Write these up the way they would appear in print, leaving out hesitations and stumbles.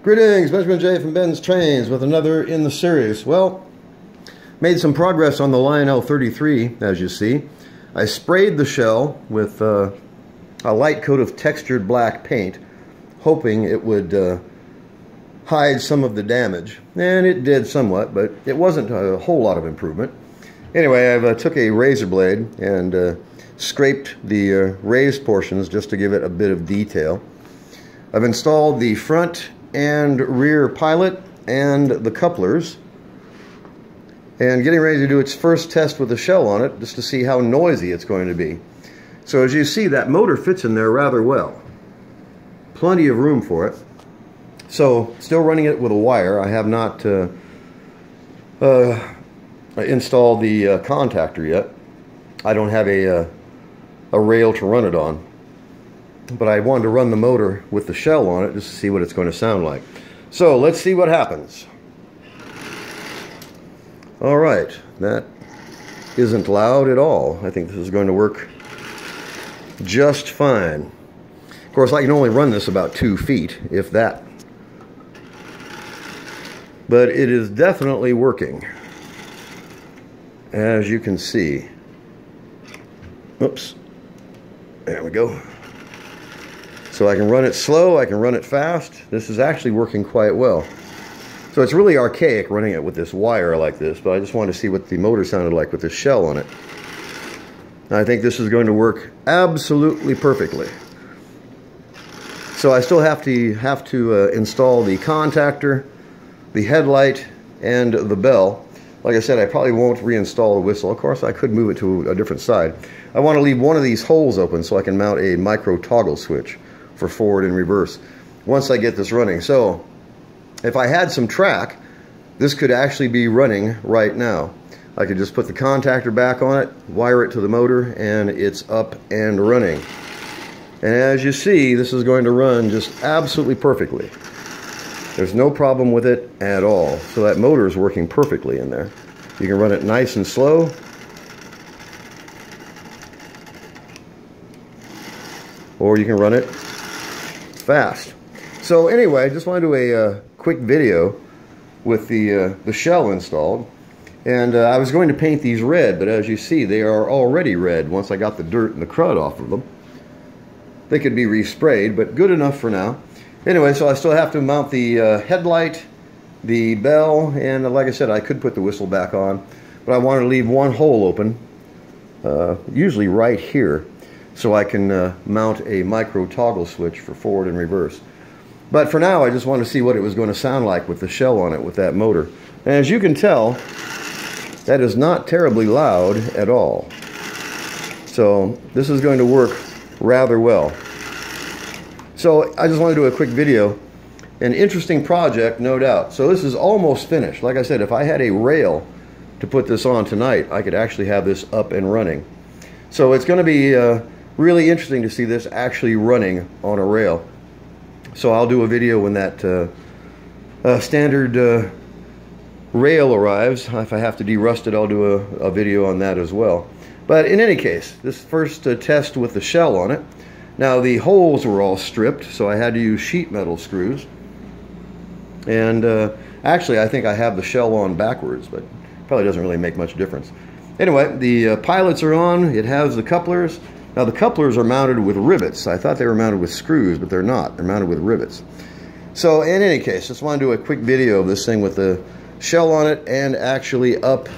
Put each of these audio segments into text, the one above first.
Greetings, Benjamin J from BENZTRAINZ with another in the series. Well, made some progress on the Lionel 33, as you see. I sprayed the shell with a light coat of textured black paint, hoping it would hide some of the damage. And it did somewhat, but it wasn't a whole lot of improvement. Anyway, I took a razor blade and scraped the raised portions just to give it a bit of detail. I've installed the front and rear pilot and the couplers, and getting ready to do its first test with the shell on it just to see how noisy it's going to be. So as you see, that motor fits in there rather well. Plenty of room for it. So still running it with a wire. I have not installed the contactor yet. I don't have a rail to run it on. But I wanted to run the motor with the shell on it just to see what it's going to sound like. So let's see what happens. Alright, that isn't loud at all. I think this is going to work just fine. Of course, I can only run this about 2 feet, if that. But it is definitely working, as you can see. Oops. There we go. So I can run it slow, I can run it fast. This is actually working quite well. So it's really archaic running it with this wire like this, but I just wanted to see what the motor sounded like with the shell on it. I think this is going to work absolutely perfectly. So I still have to install the contactor, the headlight, and the bell. Like I said, I probably won't reinstall the whistle. Of course, I could move it to a different side. I want to leave one of these holes open so I can mount a micro toggle switch for forward and reverse once I get this running. So if I had some track, this could actually be running right now. I could just put the contactor back on it, wire it to the motor, and it's up and running. And as you see, this is going to run just absolutely perfectly. There's no problem with it at all. So that motor is working perfectly in there. You can run it nice and slow. Or you can run it fast. So anyway, I just wanted to do a quick video with the shell installed. And I was going to paint these red, but as you see, they are already red once I got the dirt and the crud off of them. They could be resprayed, but good enough for now. Anyway, so I still have to mount the headlight, the bell, and like I said, I could put the whistle back on, but I wanted to leave one hole open, usually right here, so I can mount a micro toggle switch for forward and reverse. But for now, I just wanted to see what it was going to sound like with the shell on it, with that motor. And as you can tell, that is not terribly loud at all. So this is going to work rather well. So I just wanted to do a quick video. An interesting project, no doubt. So this is almost finished. Like I said, if I had a rail to put this on tonight, I could actually have this up and running. So it's going to be really interesting to see this actually running on a rail. So I'll do a video when that standard rail arrives. If I have to derust it, I'll do a video on that as well. But in any case, this first test with the shell on it. Now the holes were all stripped, so I had to use sheet metal screws. And actually, I think I have the shell on backwards, but probably doesn't really make much difference. Anyway, the pilots are on. It has the couplers. Now the couplers are mounted with rivets. I thought they were mounted with screws, but they're not. They're mounted with rivets. So in any case, just want to do a quick video of this thing with the shell on it and actually up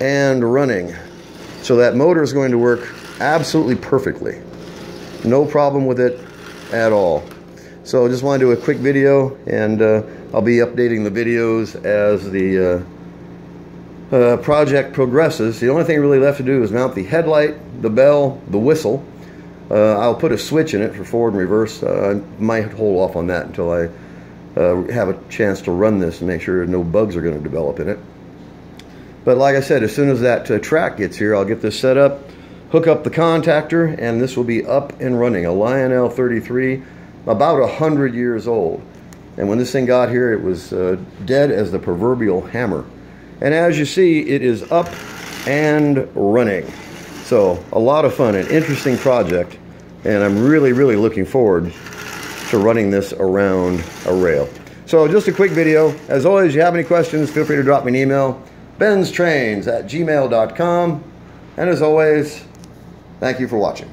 and running. So that motor is going to work absolutely perfectly. No problem with it at all. So just want to do a quick video, and I'll be updating the videos as the project progresses. The only thing really left to do is mount the headlight, the bell, the whistle. I'll put a switch in it for forward and reverse. I might hold off on that until I have a chance to run this and make sure no bugs are going to develop in it. But like I said, as soon as that track gets here, I'll get this set up, hook up the contactor, and this will be up and running. A Lionel 33, about 100 years old. And when this thing got here, it was dead as the proverbial hammer. And as you see, it is up and running. So a lot of fun, an interesting project, and I'm really looking forward to running this around a rail. So just a quick video. As always, if you have any questions, feel free to drop me an email. BENZTRAINZ@gmail.com. And as always, thank you for watching.